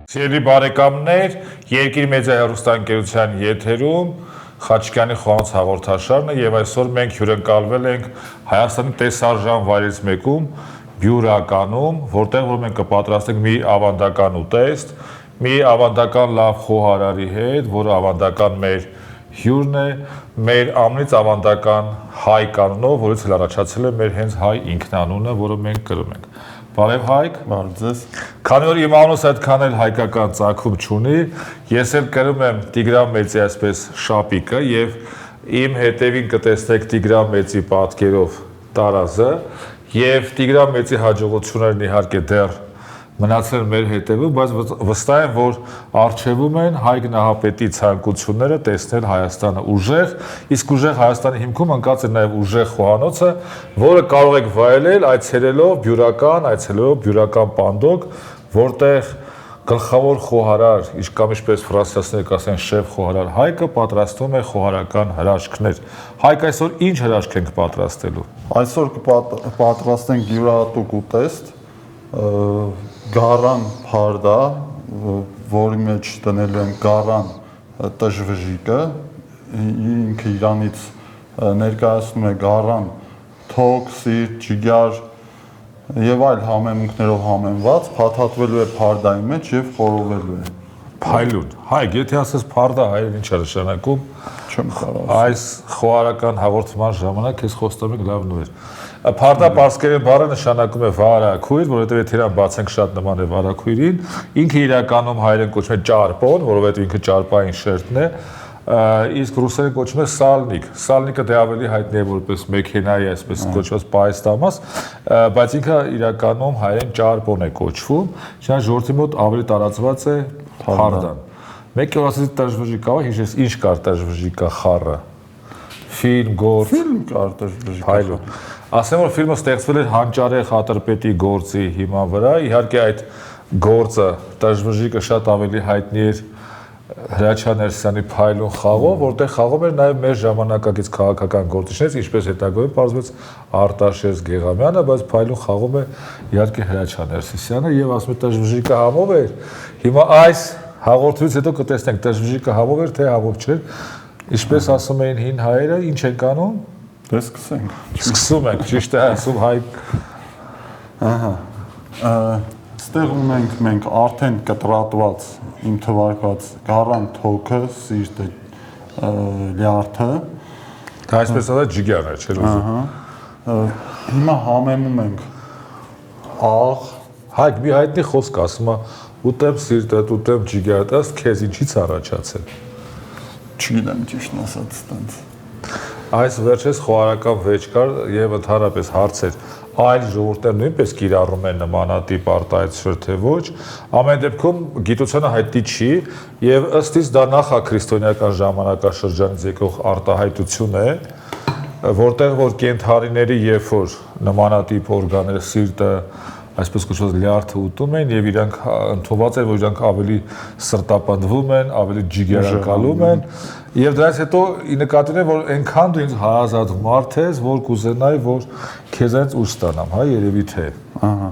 Սիրելի բարեկամներ, Երկիր մեդիա հեռուստաընկերության եթերում Խաչիկյանի խոհանոց հաղորդաշարն է եւ այսօր մենք հյուրընկալվել ենք Հայաստանի տեսարժան վայրից մեկում Բյուրականում, որտեղ որ մենք կպատրաստենք մի ավանդական ուտեստ, մի ավանդական լավ խոհարարի հետ, որը ավանդական մեր հյուրն է, մեր ամենից ավանդական հայ կանոնով, որից էլ առաջացել է մեր հենց հայ ինքնանունը, որը մենք կրում ենք։ Բարև Հայկ, բարև ձեզ։ Քանի որ իմ անունս այդքան էլ հայկական ծագում չունի, ես էլ կրում եմ Տիգրան Մեծի այսպես շապիկը եւ իմ հետևին կտեսնեք Տիգրան Մեծի պատկերով տարազը եւ Տիգրան Մեծի հաջողություններն իհարկե դեռ մնացել մեր հետևում, բայց վստահ եմ, որ արժևում են Հայկ Նահապետի ցանկությունները տեսնել Հայաստանը ուժեղ, իսկ ուժեղ Հայաստանի հիմքում ընկած է նաև ուժեղ խոհանոցը, որը կարող եք վայելել այցելելով Բյուրական Պանդոկ, որտեղ գլխավոր խոհարար, ինչպես ֆրանսիացիները կասեն շեֆ խոհարար Հայկը պատրաստում է խոհարական հրաշքներ։ Հայկ, այսօր ինչ հրաշք ենք պատրաստելու։ Այսօր կպատրաստենք յուրահատուկ ուտեստ, գարան փարդա, որի մեջ դնելու են գարան տժվժիկը, ինքը իրանից ներկայացնում է գարան, թոք, սիրտ, ջիգար եւ այլ համեմունքներով համեմված, փաթաթվելու է փարդայի մեջ եւ խորովելու է։ Փայլուն։ Հայկ, եթե ասես փարդա հայերեն ինչ է նշանակում, չեմ կարող։ Այս խոհարական հաղորդման ժամանակ ես խոստում եմ լավ նվեր։ Փարդա պարսկերեն բառը նշանակում է վարակույր, որովհետև եթե իրան բացենք շատ նման է վարակույրին, ինքը իրականում հայերեն կոչվում է ճարպոն, որովհետև ինքը ճարպային շերտն է, իսկ ռուսերեն կոչվում է սալնիկ։ Սալնիկը դե ավելի հայտնի է որպես մեքենայի այսպես կոչված պայստամաս, բայց ինքը իրականում հայերեն ճարպոն է կոչվում, շան ժողովրդի մոտ ավելի տարածված է փարդան։ Մեկ որ ասեցի տժվժիկա, հիշես ինչ կար տժվժիկա խառը։ Ֆիլմ, գործ։ Ֆիլմ կար տժվժիկա։ Փայլուն։ Ասեմ որ ֆիլմը ստեղծվել էր Հանճարեղ Հատրպետի գործի հիման վրա, իհարկե այդ գործը տժվժիկը շատ ավելի հայտնի էր Հրաչյա Ներսյանի Փայլուն խաղով, որտեղ խաղում էր նաև մեր ժամանակակից քաղաքական գործիչներից, ինչպես հետագայում պարզվեց Արտաշես Գեղամյանը, բայց Փայլուն խաղում է իհարկե Հրաչյա Ներսիսյանը եւ ասում է տժվժիկը համով էր։ Հիմա այս հաղորդումից հետո կտեսնենք տժվժիկը համով էր, թե համով չէր։ Ինչպես ասում էին հին հայերը, ինչ ենք անում։ Դե սկսենք։ Սկսում ենք, ճիշտ է ասում Հայկ։ Ահա։ Ստեղ ունենք մենք արդեն կտրատված իմ թվարկված գարան թոքը, սիրտը, լյարդը։ Դա այսպես ասած ջիգարն է, չէ՞ ուզում։ Ահա։ Հիմա համեմում ենք աղ։ Հայկ մի հայտնի խոսք ասում է, ուտեմ սիրտը, ուտեմ ջիգարը, ըստ քեզ ինչից առաջացել։ Չգիտեմ ճիշտն ասած տենց։ Այս վերջերս խոհարական վեճ կար եւ ընդհանրապես հարցեր այլ ժողովուրդներ նույնպես կիրառում են նմանատիպ արտահայտություններ թե ոչ, ամեն դեպքում գիտությունը հայտնի չի եւ ըստ իս դա նախաքրիստոնեական ժամանակաշրջանից եկող արտահայտություն է, որտեղ որ կենթանիների երբ որ նմանատիպ օրգանները սիրտը այսպես կոչված լյարդը ուտում են եւ իրանք ընդունված էր որ իրանք ավելի սրտապնդվում են, ավելի ջիգերակալում են եւ դրանից հետո ի նկատի ունեմ որ այնքան դու ինձ հարազատ մարդ ես որ կուզենայի որ քեզանից ուժ ստանամ, հա երևի թե։ Ահա։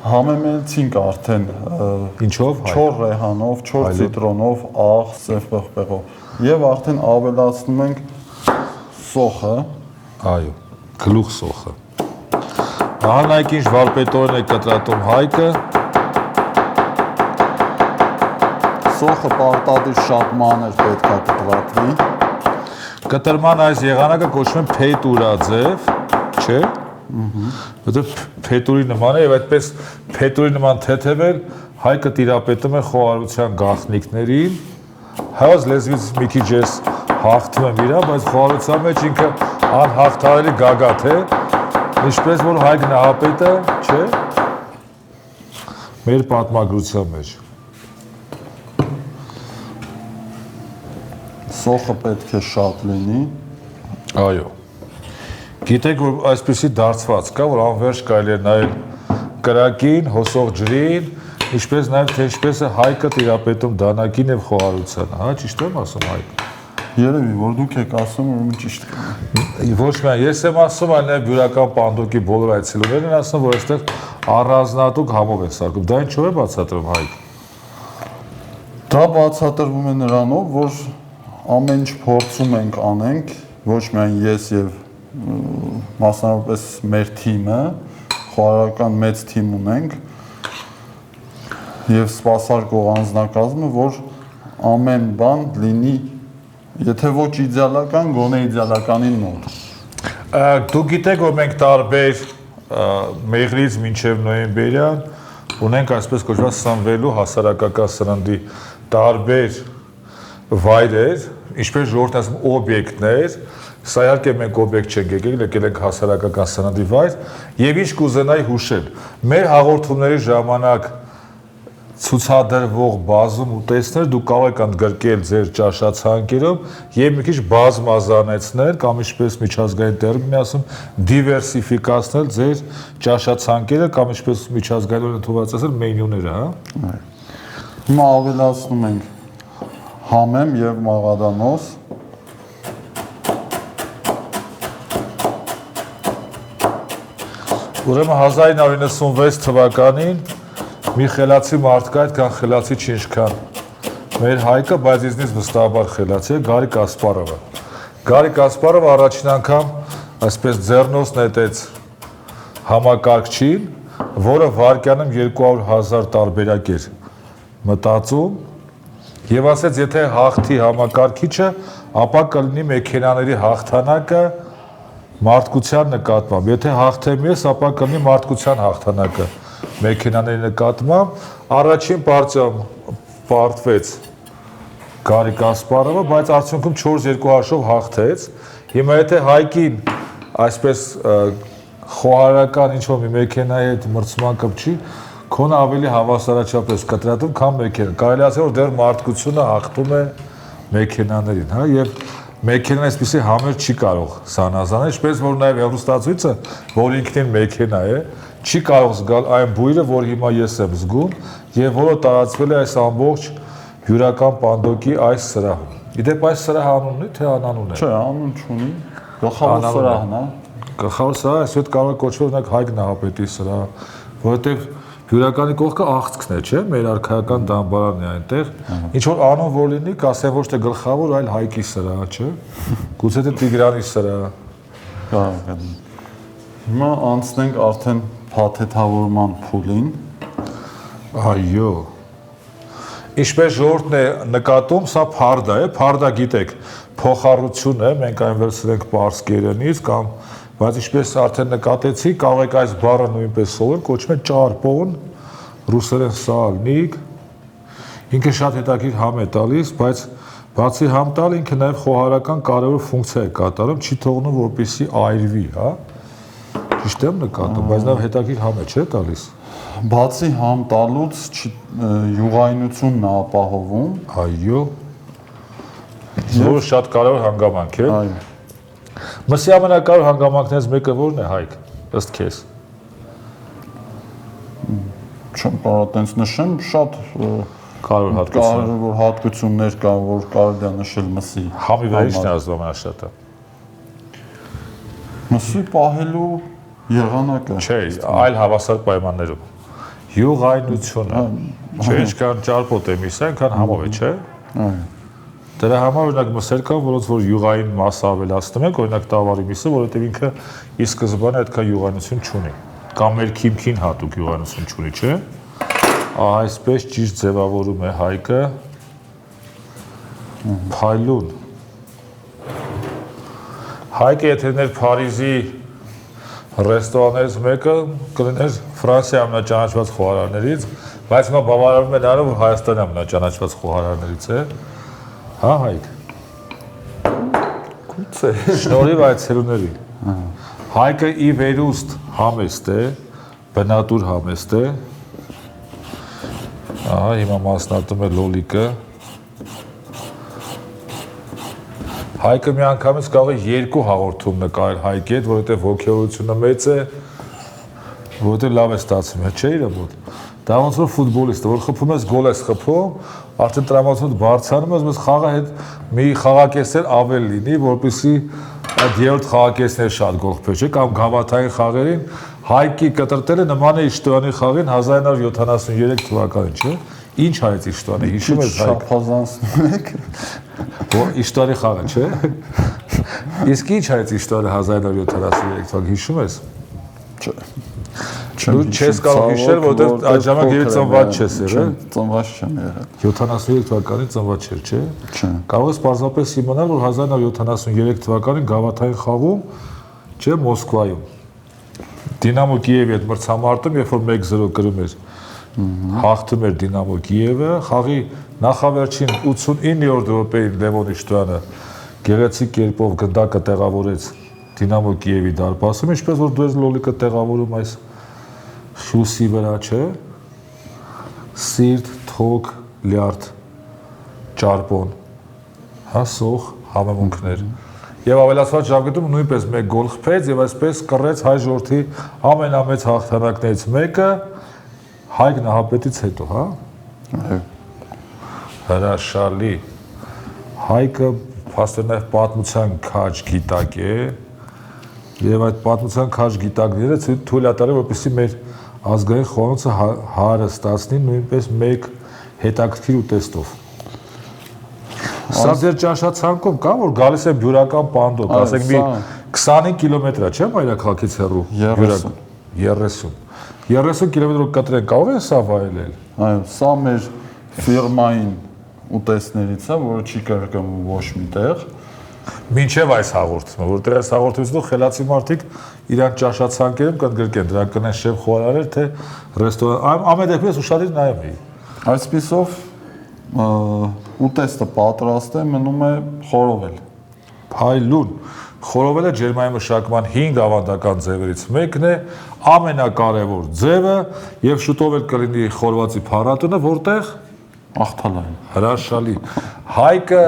Համեմեցինք արդեն ինչով 4 ռեհանով, 4 ցիտրոնով, աղ, սև պղպեղով եւ արդեն ավելացնում ենք սոխը։ Այո, գլուխ սոխը։ Ահա նայեք ինչ վարպետորեն է կտրատում Հայկը։ Սոխը պարտադիր շատ մանր պետք է կտրատվի։ Կտրման այս եղանակը կոչվում է փետուրաձև, չէ՞։ Որտեղ փետուրի նման է եւ այդպես փետուրի նման թեթևել Հայկը տիրապետում է խոհարության գաղտնիքներին։ Հայոց լեզվից մի քիչ ես հաղթում եմ իրա, բայց խոհարության մեջ ինքը անհաղթահարելի գագաթ է։ Ինչպես որ Հայկ Նահապետը, չէ՞, մեր պատմագրության մեջ։ Սոխը պետք է շատ լինի։ Այո։ Գիտեք, որ այսպեսի դարձված կա, որ անվերջ կարելի է նայել կրակին, հոսող ջրին, ինչպես նաև թե ինչպես է Հայկը տիրապետում դանակին եւ խոհարությանը, հա, ճիշտ եմ ասում Հայկ։ Երևի, որ դուք եք ասում, որ ճիշտ կա։ Ոչ միայն ես եմ ասում, այլ նաև Բյուրական Պանդոկի բոլոր այցելուներն են ասում, որ այստեղ առանձնատուկ համով է սարքում։ Դա ինչով է բացատրում Հայկ։ Դա բացատրվում է նրանով, որ ամեն ինչ փորձում ենք անենք, ոչ միայն ես եւ մասնավորապես մեր թիմը, խոհարարական մեծ թիմ ունենք եւ սպասարկող անձնակազմը, որ ամեն բան լինի, եթե ոչ իդեալական, գոնե իդեալականին մոտ։ Դու գիտեք, որ մենք տարբեր մեղրից մինչև նոյեմբերյան ունենք այսպես կոչված սնվելու հասարակական սննդի տարբեր վայրեր, ինչպես ժողովուրդն ասում օբյեկտներ, սա իհարկե մենք օբյեկտ չենք եկել, եկել ենք հասարակական սննդի վայր, եւ ինչ կուզենայի հուշել։ Մեր հաղորդումների ժամանակ ցուցադրվող բազում ուտեստներ դուք կարող եք ընդգրկել ձեր ճաշացանկերում եւ մի քիչ բազմազանեցնել կամ ինչպես միջազգային տերմին ասում դիվերսիֆիկացնել ձեր ճաշացանկերը կամ ինչպես միջազգայինորեն ընդունված ասել մենյուները, հա։ Հիմա ավելացնում ենք համեմ եւ մաղադանոց։ Ուրեմն 1996 թվականին մի խելացի մարդ կա, այդքան խելացի չի ինչքան մեր Հայկը, բայց ինձնից վստահաբար խելացի է, Գարիկ Կասպարովը։ Գարիկ Կասպարովը առաջին անգամ այսպես ձեռնոց նետեց համակարգչին, որը վայրկյանում 200,000 տարբերակ էր մտածում եւ ասեց, եթե հաղթի համակարգիչը, ապա կլինի մեքենաների հաղթանակը մարդկության նկատմամբ։ Եթե հաղթեմ ես, ապա կլինի մարդկության հաղթանակը մեքենաների նկատմամբ։ Առաջին պարտիայում պարտվեց Գարիկ Կասպարովը, բայց արդյունքում 4-2 հաշվով հաղթեց։ Հիմա եթե Հայկին այսպես խոհարարական ինչ-որ մի մեքենայի հետ մրցման կպչի, քոնը ավելի հավասարաչափ կտրատում, քան մեքենան։ Կարելի ասել, որ դեռ մարդկությունը հաղթում է մեքենաներին, հա, եւ մեքենան այսպեսի համեր չի կարող սանազանել, ինչպես որ նաև հեռուստացույցը, որ ինքնին մեքենա է, չի կարող զգալ այն բույրը, որ հիմա ես եմ զգում, եւ որը տարածվել է այս ամբողջ յուրական պանդոկի այս սրահում։ Իդեպ այս սրահը անուն ունի, թե անանուն է։ Չէ, անուն չունի։ Գլխավոր սրահն է։ Գլխավոր սրահը այսօր կարող է կոչվել օրինակ Հայկ Նահապետի սրահ, որովհետեւ հյուրականի կողքը աղցքն է, չէ՞, մեր արքայական դամբարանն է այնտեղ։ Ինչ որ անուն որ լինի, կասեն ոչ թե գլխավոր, այլ Հայկի սրահ, չէ՞։ Գուցե թե Տիգրանի սրահ։ Կարող է։ Հիմա անցնենք արդեն փաթեթավորման փուլին։ Այո։ Ինչպես ժողովուրդն է նկատում, սա փարդա է, փարդա գիտեք, փոխառություն է, մենք այն վերցրենք պարսկերենից կամ բայց ինչպես արդեն նկատեցի, կարող եք այս բառը նույնպես սովորել, կոչվում է ճարպոն, ռուսերեն սալնիկ։ Ինքը շատ հետաքրքիր համ է տալիս, բայց բացի համ տալ ինքը նաև խոհարարական կարևոր ֆունկցիա է կատարում, չի թողնում որպեսզի այրվի, հա։ Ճիշտ եմ նկատում, բայց նա հետաքրքիր համ է, չէ՞ տալիս։ Բացի համ տալուց յուղայնությունն է ապահովում։ Այո։ Որը շատ կարևոր հանգամանք է։ Այո։ Մսի ամենակարևոր հանգամանքներից մեկը ո՞րն է, Հայկ, ըստ քեզ։ Չեմ կարող տենց նշեմ, շատ կարևոր հատկություններ կան, որ կարելի է նշել մսի։ Համի վրա ի՞նչն է ազդում ամենաշատը։ Մսի պահելու եղանակը։ Չէ, այլ հավասար պայմաններում։ Յուղայնությունը։ Չէ, ինչքան ճարպոտ է միսը, այնքան համով է, չէ։ Այո։ Դրա համար օրինակ մսեր կան, որոնց որ յուղային մասը ավելացնում ենք, օրինակ տավարի միսը, որովհետև ինքը ի սկզբանե այդքան յուղայնություն չունի։ Կամ մեր քիմքին հատուկ յուղայնություն չունի, չէ։ Այսպես ճիշտ ձևավորում է Հայկը փայլուն։ Հայկը եթե ներ Փարիզի ռեստորաններից մեկը կլիներ Ֆրանսիայի ամենաճանաչված խոհարարներից, բայց հիմա բավարարվում է նրանով, որ Հայաստանի ամենաճանաչված խոհարարներից է։ Հա, Հայկ։ Գուցե։ Շնորհիվ այցելուների։ Հայկը ի վերուստ համեստ է, բնատուր համեստ է։ Ահա, հիմա մասնատում է լոլիկը։ Հայկը միանգամից կարող է 2 հաղորդում նկարել Հայկի հետ, որովհետև ոգևորությունը մեծ է, որովհետև լավ է ստացվում, չէ՞ իր մոտ։ Դա ոնց որ ֆուտբոլիստ, որ խփում ես գոլ ես խփում, արդեն տրամադրություն բարձրանում ես, բայց խաղը հետ մի խաղակեսեր ավել լինի, որպեսզի այդ երրորդ խաղակեսներ շատ գոլ խփի, չէ՞, կամ գավաթային խաղերին Հայկի կտրտելը նման է Իշտոյանի խաղին 1973 թվականին, չէ՞։ Ինչ հայեց Իշտվանը, հիշում ես Հայկ։ Շափազանցնում եք։ Իշտվանի խաղը, չէ՞։ Իսկ ինչ հայեց Իշտվանը 1973 թվականին, հիշում ես։ Չէ։ Դու չես կարող հիշել, որովհետև այդ ժամանակ ծնված չես եղել։ Ծնված չեմ եղել։ 73 թվականին ծնված չէր, չէ՞։ Չէ։ Կարող ես պարզապես իմանալ, որ 1973 թվականին գավաթային խաղում, չէ, Մոսկվայում Դինամո Կիևի հետ մրցամարտում, երբ որ 1-0 կրում էր, հաղթում էր Դինամո Կիևը, խաղի նախավերջին 89-րդ րոպեին Լևոն Իշտոյանը գեղեցիկ կերպով գնդակը տեղավորեց Դինամո Կիևի դարպասում, ինչպես որ դու ես լոլիկը տեղավորում այս Խյուսի վրա, չէ, սիրտ, թոք, լյարդ, ճարպոն, հա, սոխ, համեմունքներ։ Եվ ավելացված ժամկետում նույնպես մեկ գոլ խփեց եւ այսպես կռեց հայ ժողովրդի ամենամեծ հաղթանակներից մեկը Հայկ Նահապետից հետո, հա։ Հրաշալի։ Հայկը փաստորեն պատմության քաջ գիտակ է եւ այդ պատմության քաջ գիտակները թույլ է տալի, որպեսզի մեր ազգային խոհանոցը հարստացնի նույնպես մեկ հետաքրքիր ուտեստով։ Սա ձեր ճաշացանկում կա, որ գալիս է բյուրական պանդոկ, ասենք մի 25 կիլոմետր է, չէ՞, մայրաքաղաքից հեռու։ 30 կիլոմետրով կտրեն կարող է սա վայելել։ Այո, սա մեր ֆիրմային ուտեստներից է, որը չի կրկնվում ոչ միտեղ։ Մինչև այս հաղորդումը, որտեղ այս հաղորդությունում խելացի մարդիկ իրան ճաշացանկերում կընդգրկեն, դրանք կնեն շեֆ խոհարարներ, թե ռեստորան, ամեն դեպքում ուշադիր նայում էի։ Այսպիսով ուտեստը պատրաստ է, մնում է խորովել։ Փայլուն։ Խորովելը ջերմային մշակման 5 ավանդական ձևերից մեկն է, ամենակարևոր ձևը եւ շուտով էլ կլինի խորվածի փառատոնը, որտեղ Ախթալային։ Հրաշալի։ Հայկը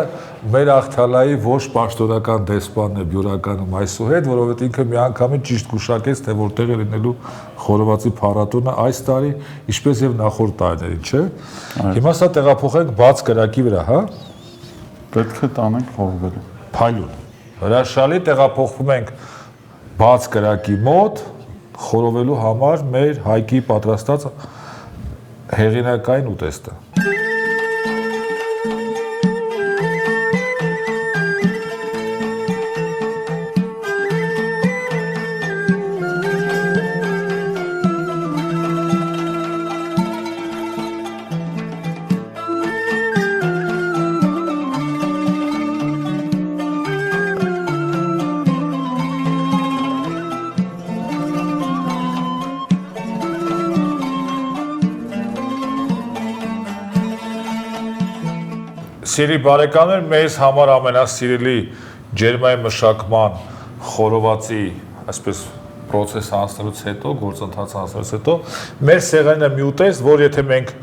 մեր Ախթալայի ոչ պաշտոնական դեսպանն է բյուրականում այսուհետ, որովհետեւ ինքը միանգամից ճիշտ գուշակեց, թե որտեղ է լինելու խորվածի փառատոնը այս տարի, ինչպես եւ նախորդ տարիներին, չէ՞։ Հիմա սա տեղափոխենք բաց կրակի վրա, հա։ Պետք է տանենք խորովելը։ Փայլուն։ Հրաշալի տեղափոխվում ենք բաց կրակի մոտ խորովելու համար մեր Հայկի պատրաստած հեղինակային ուտեստը։ Սիրելի բարեկամներ, մեզ համար ամենասիրելի ջերմային մշակման խորովածի, այսպես process անցնելուց հետո, գործընթաց անցնելուց հետո, մեր սեղանին է մի ուտեստ, որ եթե մենք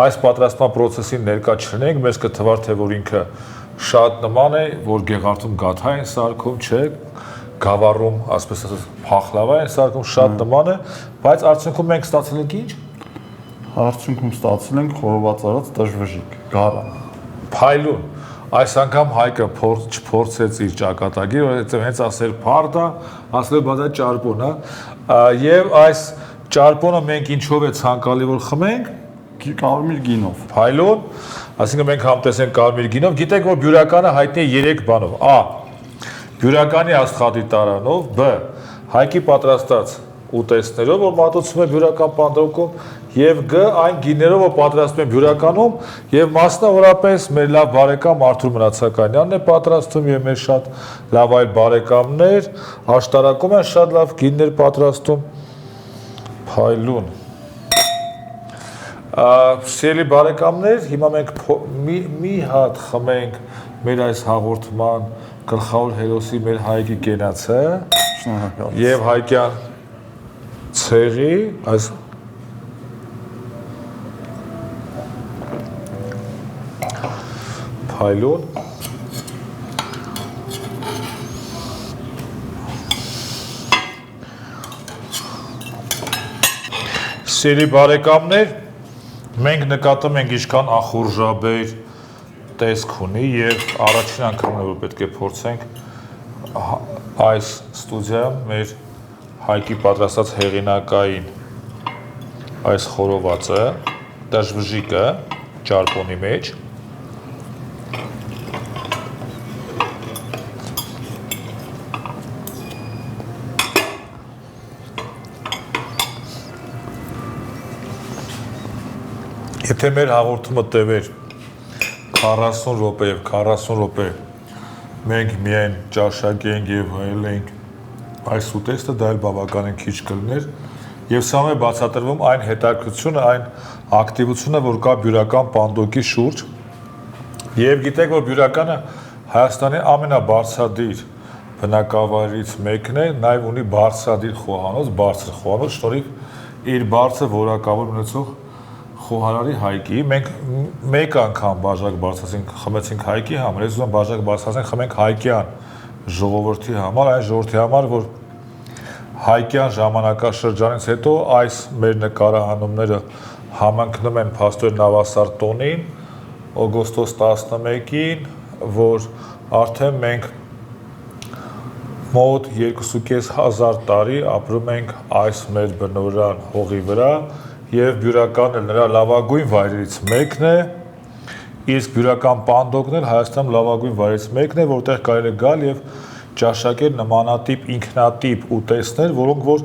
այս պատրաստման process-ին ներկա չլինենք, մեզ կթվար, թե որ ինքը շատ նման է, որ Գեղարդում գաթա են սարքում, չէ, Գավառում, ասպես ասած, փախլավա են սարքում, շատ նման է, բայց արդյունքում մենք ստացել ենք ինչ։ Արդյունքում ստացել ենք խորոված արած դժվժիկ, գարան։ Փայլուն, այս անգամ Հայկը չփորձեց իր ճակատագիրը, որովհետև հենց ասել փարդա, ասել բա դա ճարպոն, հա, եւ այս ճարպոնը մենք ինչով է ցանկալի որ խմենք, կարմիր գինով։ Փայլուն, այսինքն մենք համտեսենք կարմիր գինով, գիտեք որ բյուրականը հայտնի է 3 բանով. A. Բյուրականի աստղադի տարանով, B. Հայկի պատրաստած ուտեստներով, որ մատուցվում է բյուրական պանդոկում, եւ G. այն գիներով, որ պատրաստվում է բյուրականում, եւ մասնավորապես մեր լավ բարեկամ Արթուր Մնացականյանն է պատրաստում եւ մեր շատ լավ այլ բարեկամներ աշտարակում են շատ լավ գիններ պատրաստում։ Փայլուն։ Սիրելի բարեկամներ, հիմա մենք մի հատ խմենք մեր այս հաղորդման գլխավոր հերոսի մեր Հայկի կենացը եւ հայկյան ցեղի այս Փայլուն։ Սիրելի բարեկամներ, մենք նկատում ենք ինչքան ախորժաբեր տեսք ունի եւ առաջին անգամն է որ պետք է փորձենք այս ստուդիայում մեր Հայկի պատրաստած հեղինակային այս խորովածը, դաշվժիկը, ճարպոնի մեջ։ Եթե մեր հաղորդումը տևեր 40 րոպե եւ 40 րոպե մենք միայն ճաշակ ենք եւ հայելենք այս ուտեստը, դա էլ բավականին քիչ կլիներ եւ սա է բացատրվում այն հետաքրքրությունը, այն ակտիվությունը, որ կա բյուրական պանդոկի շուրջ եւ գիտեք, որ բյուրականը Հայաստանի ամենաբարձրադիր բնակավայրից մեկն է, նաեւ ունի բարձրադիր խոհանոց, բարձր խոհանոց, շնորհիվ իր բարձր որակավոր ունեցող խոհարարի Հայկի, մենք մեկ անգամ բաժակ բարձրացինք, խմեցինք Հայկի համար, ես ուզում բաժակ բարձրացենք, խմենք հայկյան ժողովրդի համար, այն ժողովրդի համար, որ հայկյան ժամանակաշրջանից հետո այս մեր նկարահանումները համընկնում են փաստորեն նավասար տոնին, օգոստոս 11-ին, որ արդեն մենք մոտ 2.500 տարի ապրում ենք այս մեր բնօրրան հողի վրա եւ բյուրականն էլ նրա լավագույն վայրերից մեկն է, իսկ բյուրական պանդոկն էլ Հայաստանում լավագույն վայրերից մեկն է, որտեղ կարելի է գալ եւ ճաշակել նմանատիպ ինքնատիպ ուտեստներ, որոնք որ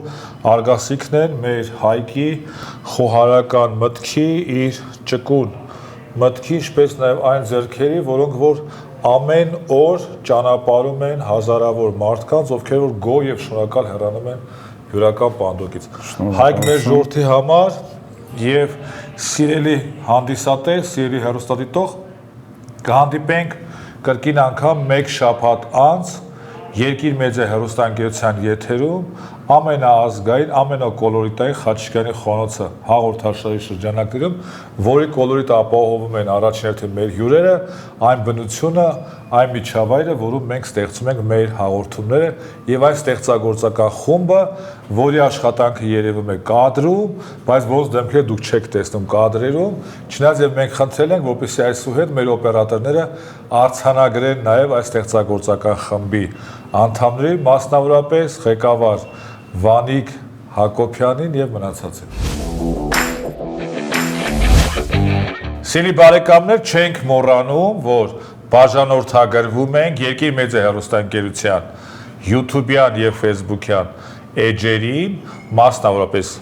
արգասիքն են մեր Հայկի խոհարական մտքի, իր ճկուն մտքի, ինչպես նաեւ այն ձեռքերի, որոնք որ ամեն օր ճանապարհում են հազարավոր մարդկանց, ովքեր որ գոհ եւ շնորհակալ հեռանում են բյուրական պանդոկից։ Հայք մեր ժողովրդի համար եւ սիրելի հանդիսատես, սիրելի հեռուստադիտող, կհանդիպենք կրկին անգամ մեկ շաբաթ անց Երկիր մեդիա հեռուստաընկերության եթերում ամենաազգային, ամենակոլորիտային Խաչիկյանի խոհանոցը հաղորդաշարի շրջանակներում, որի կոլորիտը ապահովում են առաջին հերթին մեր հյուրերը, այն բնությունը, այն միջավայրը, որում մենք ստեղծում ենք մեր հաղորդումները եւ այն ստեղծագործական խումբը, որի աշխատանքը երևում է կադրում, բայց ոնց դեմքերը դուք չեք տեսնում կադրերում, չնայած եւ մենք խնդրել ենք, որպեսզի այսուհետ մեր օպերատորները արձանագրեն նաեւ այս ստեղծագործական խմբի անդամների, մասնավորապես ղեկավար Վանիկ Հակոբյանին եւ մնացածին։ Սիրելի բարեկամներ, չենք մոռանում, որ բաժանորդագրվում ենք Երկիր մեդիա հեռուստաընկերության YouTube-յան եւ Facebook-յան էջերին, մասնավորապես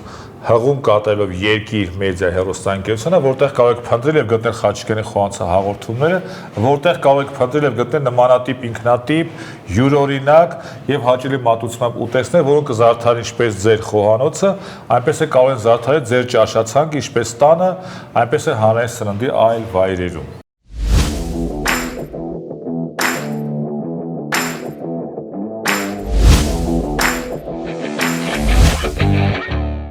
հղում կատարելով Երկիր մեդիա հեռուստաընկերությունը, որտեղ կարող եք փնտրել եւ գտնել Խաչիկյանի խոհանոցի հաղորդումները, որտեղ կարող եք փնտրել եւ գտնել նմանատիպ ինքնատիպ, յուրօրինակ եւ հաճելի մատուցմամբ ուտեստներ, որոնք կզարդարեն ինչպես ձեր խոհանոցը, այնպես է կարող են զարդարել ձեր ճաշացանկը, ինչպես տանը, այնպես է հանրային սննդի այլ վայրերում։